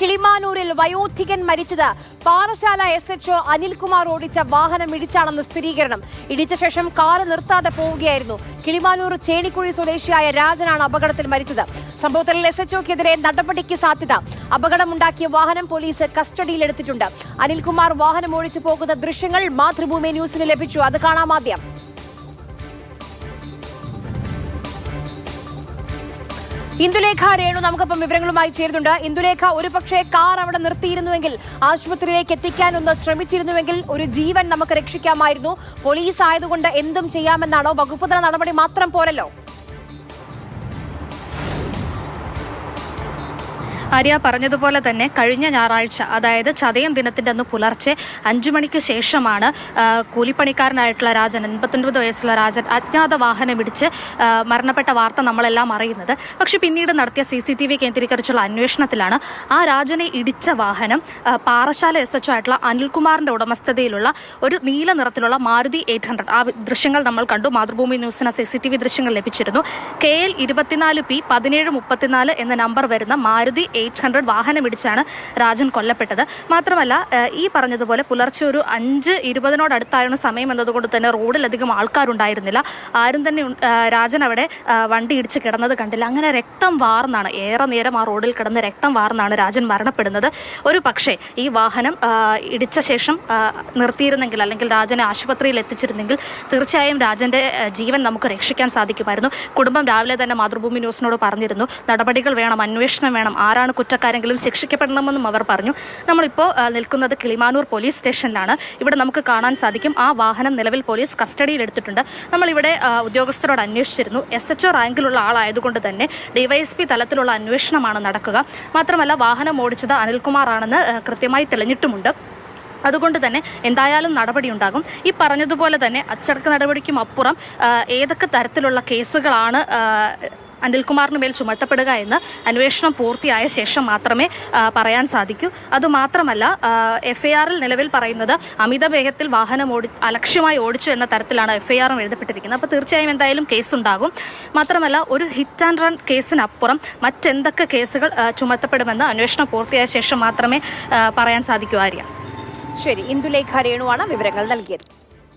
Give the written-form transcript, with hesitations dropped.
കിളിമാനൂരിൽ വയോധികൻ മരിച്ചത് പാറശാല SHO അനിൽകുമാർ ഓടിച്ച വാഹനം ഇടിച്ചാണെന്ന് സ്ഥിരീകരണം. ഇടിച്ച ശേഷം കാറ് നിർത്താതെ പോവുകയായിരുന്നു. കിളിമാനൂർ ചേണിക്കുഴി സ്വദേശിയായ രാജനാണ് അപകടത്തിൽ മരിച്ചത്. സംഭവത്തിൽ SHOക്കെതിരെ നടപടിക്ക് സാധ്യത. അപകടമുണ്ടാക്കിയ വാഹനം പോലീസ് കസ്റ്റഡിയിലെടുത്തിട്ടുണ്ട്. അനിൽകുമാർ വാഹനം ഓടിച്ചു പോകുന്ന ദൃശ്യങ്ങൾ മാതൃഭൂമി ന്യൂസിന് ലഭിച്ചു. അത് കാണാം ആദ്യം. ഇന്ദുലേഖ രേണു നമുക്കൊപ്പം വിവരങ്ങളുമായി ചേരുന്നുണ്ട്. ഇന്ദുലേഖ, ഒരുപക്ഷെ കാർ അവിടെ നിർത്തിയിരുന്നുവെങ്കിൽ, ആശുപത്രിയിലേക്ക് എത്തിക്കാനൊന്ന് ശ്രമിച്ചിരുന്നുവെങ്കിൽ ഒരു ജീവൻ നമുക്ക് രക്ഷിക്കാമായിരുന്നു. പോലീസ് ആയതുകൊണ്ട് എന്തും ചെയ്യാമെന്നാണോ? വകുപ്പ് തല നടപടി മാത്രം പോരല്ലോ. ആര്യ പറഞ്ഞതുപോലെ തന്നെ കഴിഞ്ഞ ഞായറാഴ്ച, അതായത് ചതയം ദിനത്തിൻ്റെ അന്ന് പുലർച്ചെ 5 മണിക്ക് ശേഷമാണ് കൂലിപ്പണിക്കാരനായിട്ടുള്ള രാജൻ, 89 വയസ്സുള്ള രാജൻ, അജ്ഞാത വാഹനമിടിച്ച് മരണപ്പെട്ട വാർത്ത നമ്മളെല്ലാം അറിയുന്നത്. പക്ഷേ പിന്നീട് നടത്തിയ CCTV കേന്ദ്രീകരിച്ചുള്ള അന്വേഷണത്തിലാണ് ആ രാജനെ ഇടിച്ച വാഹനം പാറശാല SHO ആയിട്ടുള്ള അനിൽകുമാറിൻ്റെ ഉടമസ്ഥതയിലുള്ള ഒരു നീല നിറത്തിലുള്ള മാരുതി 800. ആ ദൃശ്യങ്ങൾ നമ്മൾ കണ്ടു. മാതൃഭൂമി ന്യൂസിന് CCTV ദൃശ്യങ്ങൾ ലഭിച്ചിരുന്നു. KL 24P 1734 എന്ന നമ്പർ വരുന്ന മാരുതി 800 വാഹനമിടിച്ചാണ് രാജൻ കൊല്ലപ്പെട്ടത്. മാത്രമല്ല, ഈ പറഞ്ഞതുപോലെ പുലർച്ചെ ഒരു 5:20 സമയം എന്നതുകൊണ്ട് തന്നെ റോഡിലധികം ആൾക്കാരുണ്ടായിരുന്നില്ല. ആരും തന്നെ രാജൻ അവിടെ വണ്ടി ഇടിച്ച് കിടന്നത് കണ്ടില്ല. അങ്ങനെ രക്തം വാർന്നാണ്, ഏറെ നേരം ആ റോഡിൽ കിടന്ന് രക്തം വാർന്നാണ് രാജൻ മരണപ്പെടുന്നത്. ഒരു പക്ഷേ ഈ വാഹനം ഇടിച്ച ശേഷം നിർത്തിയിരുന്നെങ്കിൽ, അല്ലെങ്കിൽ രാജനെ ആശുപത്രിയിൽ എത്തിച്ചിരുന്നെങ്കിൽ തീർച്ചയായും രാജൻ്റെ ജീവൻ നമുക്ക് രക്ഷിക്കാൻ സാധിക്കുമായിരുന്നു. കുടുംബം രാവിലെ തന്നെ മാതൃഭൂമി ന്യൂസിനോട് പറഞ്ഞിരുന്നു, നടപടികൾ വേണം, അന്വേഷണം വേണം, ആരാണ് കുറ്റക്കാരെങ്കിലും ശിക്ഷിക്കപ്പെടണമെന്നും അവർ പറഞ്ഞു. നമ്മളിപ്പോൾ നിൽക്കുന്നത് കിളിമാനൂർ പോലീസ് സ്റ്റേഷനിലാണ്. ഇവിടെ നമുക്ക് കാണാൻ സാധിക്കും ആ വാഹനം നിലവിൽ പോലീസ് കസ്റ്റഡിയിലെടുത്തിട്ടുണ്ട്. നമ്മളിവിടെ ഉദ്യോഗസ്ഥരോട് അന്വേഷിച്ചിരുന്നു. SHO റാങ്കിലുള്ള ആളായതുകൊണ്ട് തന്നെ DYSP തലത്തിലുള്ള അന്വേഷണമാണ് നടക്കുക. മാത്രമല്ല, വാഹനം ഓടിച്ചത് അനിൽകുമാർ ആണെന്ന് കൃത്യമായി തെളിഞ്ഞിട്ടുമുണ്ട്. അതുകൊണ്ട് തന്നെ എന്തായാലും നടപടി ഉണ്ടാകും. ഈ പറഞ്ഞതുപോലെ തന്നെ അച്ചടക്ക നടപടിക്കും അപ്പുറം ഏതൊക്കെ തരത്തിലുള്ള കേസുകളാണ് അനിൽകുമാറിന് മേൽ ചുമത്തപ്പെടുക എന്ന് അന്വേഷണം പൂർത്തിയായ ശേഷം മാത്രമേ പറയാൻ സാധിക്കൂ. അതുമാത്രമല്ല, FIR നിലവിൽ പറയുന്നത് അമിത വേഗത്തിൽ വാഹനം അലക്ഷ്യമായി ഓടിച്ചു എന്ന തരത്തിലാണ് FIR എഴുതപ്പെട്ടിരിക്കുന്നത്. അപ്പോൾ തീർച്ചയായും എന്തായാലും കേസുണ്ടാകും. മാത്രമല്ല, ഒരു ഹിറ്റ് ആൻഡ് റൺ കേസിനപ്പുറം മറ്റെന്തൊക്കെ കേസുകൾ ചുമത്തപ്പെടുമെന്ന് അന്വേഷണം പൂർത്തിയായ ശേഷം മാത്രമേ പറയാൻ സാധിക്കൂ. ആര്യ, ശരി. ഇന്ദുലേഖ രേണുവാണ് വിവരങ്ങൾ നൽകിയത്.